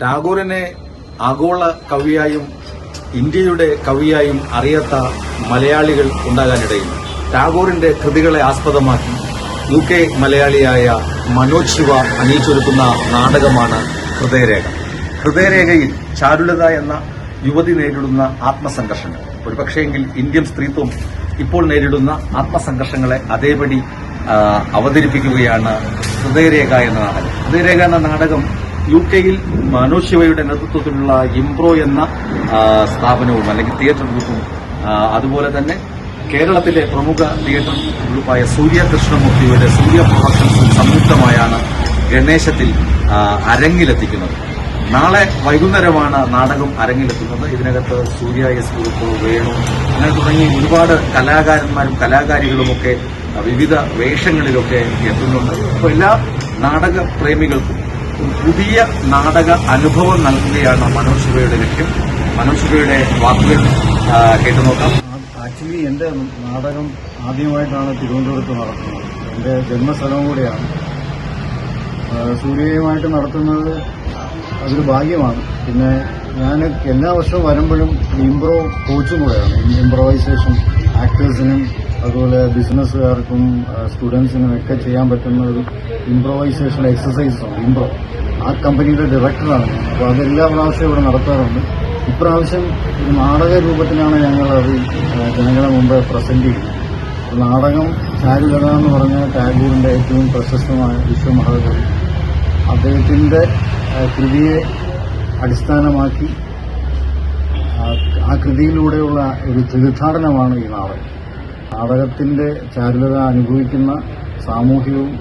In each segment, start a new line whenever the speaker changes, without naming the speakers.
ടാഗോറിനെ ആഗോള കവിയായും ഇന്ത്യയുടെ കവിയായും അറിയാത്ത മലയാളികൾ ഉണ്ടാകാനിടയില്ല. ടാഗോറിന്റെ കൃതികളെ ആസ്പദമാക്കി UK മലയാളിയായ മനോജ് ശിവ അണിയിച്ചൊരുക്കുന്ന നാടകമാണ് ഹൃദയരേഖ. ഹൃദയരേഖയിൽ ചാരുലത എന്ന യുവതി നേരിടുന്ന ആത്മസംഘർഷങ്ങൾ, ഒരുപക്ഷെങ്കിൽ ഇന്ത്യൻ സ്ത്രീത്വം ഇപ്പോൾ നേരിടുന്ന ആത്മസംഘർഷങ്ങളെ അതേപടി അവതരിപ്പിക്കുകയാണ് ഹൃദയരേഖ എന്ന നാടകം. ഹൃദയരേഖ എന്ന നാടകം UK-യിൽ മനോജ് ശിവയുടെ നേതൃത്വത്തിലുള്ള ഇംപ്രോ എന്ന സ്ഥാപനവും അല്ലെങ്കിൽ തിയേറ്റർ ഗ്രൂപ്പും അതുപോലെ തന്നെ കേരളത്തിലെ പ്രമുഖ തിയേറ്റർ ഗ്രൂപ്പായ സൂര്യ കൃഷ്ണമൂർത്തിയുടെ സൂര്യ പ്രൊഡക്ഷൻസും സംയുക്തമായാണ് ഗണേശത്തിൽ അരങ്ങിലെത്തിക്കുന്നത്. നാളെ വൈകുന്നേരമാണ് നാടകം അരങ്ങിലെത്തുന്നത്. ഇതിനകത്ത് സൂര്യ എസ് ഗ്രൂപ്പ്, വേണു അങ്ങനെ തുടങ്ങി ഒരുപാട് കലാകാരന്മാരും കലാകാരികളുമൊക്കെ വിവിധ വേഷങ്ങളിലൊക്കെ എത്തുന്നുണ്ട്. അപ്പോൾ എല്ലാ നാടക പ്രേമികൾക്കും പുതിയ നാടക അനുഭവം നൽകുകയാണ് മനോജ് ശിവയുടെ ലക്ഷ്യം. മനോജ് ശിവയുടെ വാക്കുകൾ കേട്ടുനോക്കാം.
ആക്ച്വലി എന്റെ നാടകം ആദ്യമായിട്ടാണ് തിരുവനന്തപുരത്ത് നടത്തുന്നത്. എന്റെ ജന്മസ്ഥലവും കൂടിയാണ്. സൂര്യയുമായിട്ട് നടത്തുന്നത് അതൊരു ഭാഗ്യമാണ്. പിന്നെ ഞാൻ എല്ലാ വർഷവും വരുമ്പോഴും ഇംപ്രോ കോച്ചും കൂടെയാണ്. ഇംപ്രവൈസേഷൻ ആക്ടേഴ്സിനും അതുപോലെ ബിസിനസ്സുകാർക്കും സ്റ്റുഡൻസിനും ഒക്കെ ചെയ്യാൻ പറ്റുന്ന ഒരു ഇംപ്രവൈസേഷൻ എക്സസൈസാണ് ഇംപ്രോ. ആ കമ്പനിയുടെ ഡയറക്ടറാണ്. അപ്പോൾ അതെല്ലാ പ്രാവശ്യവും ഇവിടെ നടത്താറുണ്ട്. ഇപ്രാവശ്യം ഒരു നാടക രൂപത്തിലാണ് ഞങ്ങൾ അത് ജനങ്ങളുടെ മുമ്പ് പ്രസന്റ് ചെയ്യുന്നത്. നാടകം ചാരുലത എന്ന് പറഞ്ഞ ടാഗോറിന്റെ ഏറ്റവും പ്രശസ്തമായ വിശ്വമഹാകവി അദ്ദേഹത്തിന്റെ കൃതിയെ അടിസ്ഥാനമാക്കി ആ കൃതിയിലൂടെയുള്ള ഒരു തീർത്ഥാടനമാണ് ഈ നാടകം. നാടകത്തിന്റെ ചാരുലത അനുഭവിക്കുന്ന സാമൂഹികവും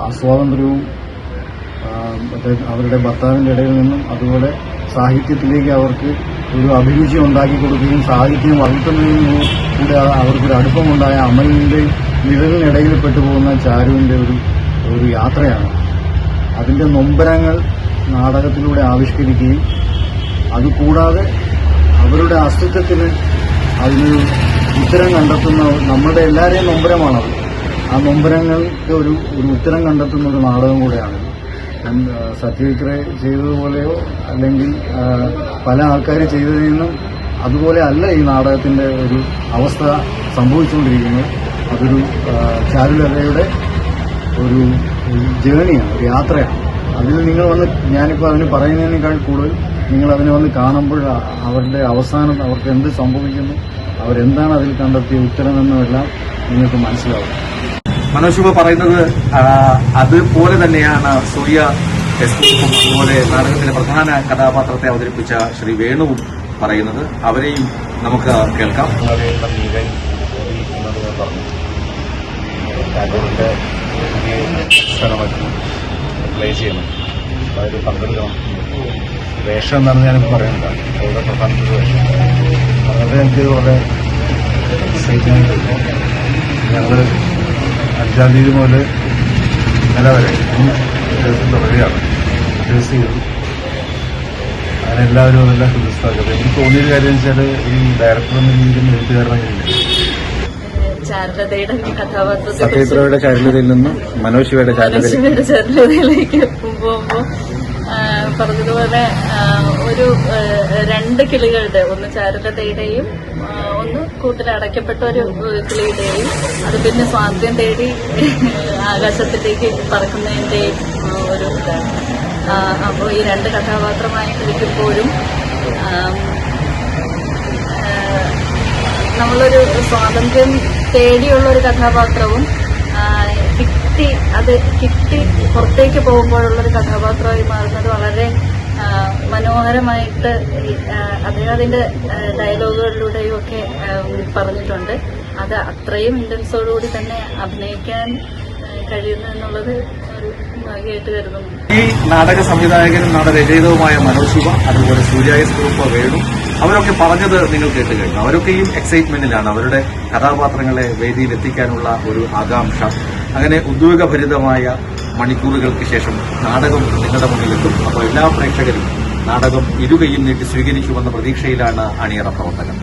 അസ്വാതന്ത്ര്യവും അവരുടെ ഭർത്താവിന്റെ ഇടയിൽ നിന്നും അതുപോലെ സാഹിത്യത്തിലേക്ക് അവർക്ക് ഒരു അഭിരുചി ഉണ്ടാക്കി കൊടുക്കുകയും സാഹിത്യം വളർത്തുന്നതിനും കൂടെ അവർക്കൊരു അടുപ്പമുണ്ടായ അമലിന്റെ നിഴലിനിടയിൽ പെട്ടുപോകുന്ന ചാരുവിന്റെ ഒരു യാത്രയാണ്. അതിന്റെ നൊമ്പരങ്ങൾ നാടകത്തിലൂടെ ആവിഷ്കരിക്കുകയും അതുകൂടാതെ അവരുടെ അസ്തിത്വത്തിന് അതിനൊരു ഉത്തരം കണ്ടെത്തുന്ന നമ്മളുടെ എല്ലാവരെയും നൊമ്പരമാണത്. ആ നൊമ്പരങ്ങൾക്ക് ഒരു ഉത്തരം കണ്ടെത്തുന്ന ഒരു നാടകം കൂടെയാണ്. സത്യജിത്ത് ചെയ്തതുപോലെയോ അല്ലെങ്കിൽ പല ആൾക്കാർ ചെയ്തതിൽ നിന്നും അതുപോലെ അല്ല ഈ നാടകത്തിന്റെ ഒരു അവസ്ഥ സംഭവിച്ചുകൊണ്ടിരിക്കുന്നത്. അതൊരു ചാരുലതയുടെ ഒരു ജേണിയാണ്, ഒരു യാത്രയാണ്. അതിൽ നിങ്ങൾ വന്ന് ഞാനിപ്പോൾ അതിന് പറയുന്നതിനേക്കാൾ കൂടുതൽ നിങ്ങൾ അതിനെ വന്ന് കാണുമ്പോൾ അവരുടെ അവസാനം അവർക്ക് എന്ത് സംഭവിക്കുന്നു, അവരെന്താണ് അതിൽ കണ്ടെത്തിയ ഉത്തരമെന്നുമെല്ലാം നിങ്ങൾക്ക് മനസ്സിലാവും.
മനോജ് ശിവ പറയുന്നത് അതുപോലെ തന്നെയാണ് സൂര്യ എസ് ഗ്രൂപ്പും അതുപോലെ നാടകത്തിലെ പ്രധാന കഥാപാത്രത്തെ അവതരിപ്പിച്ച ശ്രീ വേണുവും പറയുന്നത്. അവരെയും നമുക്ക് കേൾക്കാം.
പ്ലേ ചെയ്യണം, അതായത് പങ്കെടുക്കണം. വേഷം എന്നാണ് ഞാനിപ്പോൾ പറയുന്നത്. വളരെ പ്രധാനപ്പെട്ട വേഷം. വളരെ എനിക്ക് വളരെ എക്സൈറ്റ്മെന്റ്. ഞങ്ങൾ 5-ാം തീയതി മുതൽ ഇന്നലെ വരെ 3 ദിവസം തുടരുകയാണ്. ഫേസ് ചെയ്തു. അതിനെല്ലാവരും അതെല്ലാം ഹൃദയസ്ഥാക്കത്. എനിക്ക് തോന്നിയൊരു കാര്യം വെച്ചാൽ ഈ ഡയറക്ടർ എന്ന രീതിയിൽ എഴുത്തുകാരനായിരുന്നു സത്യജിത്രയുടെ ചാരുലതയിൽ നിന്നും മനോജ് ശിവയുടെ
ചാരുലതയിലേക്ക് പോകുമ്പോൾ പറഞ്ഞതുപോലെ ഒരു 2 കിളികളുടെ, ഒന്ന് ചാരുലതയുടെയും ഒന്ന് കൂട്ടിലടയ്ക്കപ്പെട്ട ഒരു കിളിയുടെയും അത് പിന്നെ സ്വാതന്ത്ര്യം തേടി ആകാശത്തിലേക്ക് പറക്കുന്നതിന്റെയും ഒരു ഇതാണ്. അപ്പോൾ ഈ 2 കഥാപാത്രമായി കളിക്കുമ്പോഴും നമ്മളൊരു സ്വാതന്ത്ര്യം തേടിയുള്ള ഒരു കഥാപാത്രവും കിട്ടി പുറത്തേക്ക് പോകുമ്പോഴുള്ളൊരു കഥാപാത്രമായി മാറുന്നത് വളരെ മനോഹരമായിട്ട് അദ്ദേഹത്തിന്റെ ഡയലോഗുകളിലൂടെയും ഒക്കെ പറഞ്ഞിട്ടുണ്ട്. അത് അത്രയും ഇന്റൻസോടുകൂടി തന്നെ അഭിനയിക്കാൻ കഴിയുന്നു എന്നുള്ളത് ഒരു ഭാഗ്യമായിട്ട് കരുതുന്നു.
ഈ നാടക സംവിധായകനും നാടകരചയിതാവുമായ മനോജ് ശിവ, അതുപോലെ സൂര്യ എസ് ഗ്രൂപ്പ്, വേണു, അവരൊക്കെ പറഞ്ഞത് നിങ്ങൾ കേട്ട് കഴിഞ്ഞു. അവരൊക്കെയും എക്സൈറ്റ്മെന്റിലാണ്. അവരുടെ കഥാപാത്രങ്ങളെ വേദിയിൽ എത്തിക്കാനുള്ള ഒരു ആകാംക്ഷ. അങ്ങനെ ഉദ്വേഗഭരിതമായ മണിക്കൂറുകൾക്ക് ശേഷം നാടകം നിങ്ങളുടെ മുന്നിലെത്തും. അപ്പോൾ എല്ലാ പ്രേക്ഷകരും നാടകം ഇരുകൈയും നീട്ടി സ്വീകരിക്കുമെന്ന പ്രതീക്ഷയിലാണ് അണിയറ പ്രവർത്തകർ.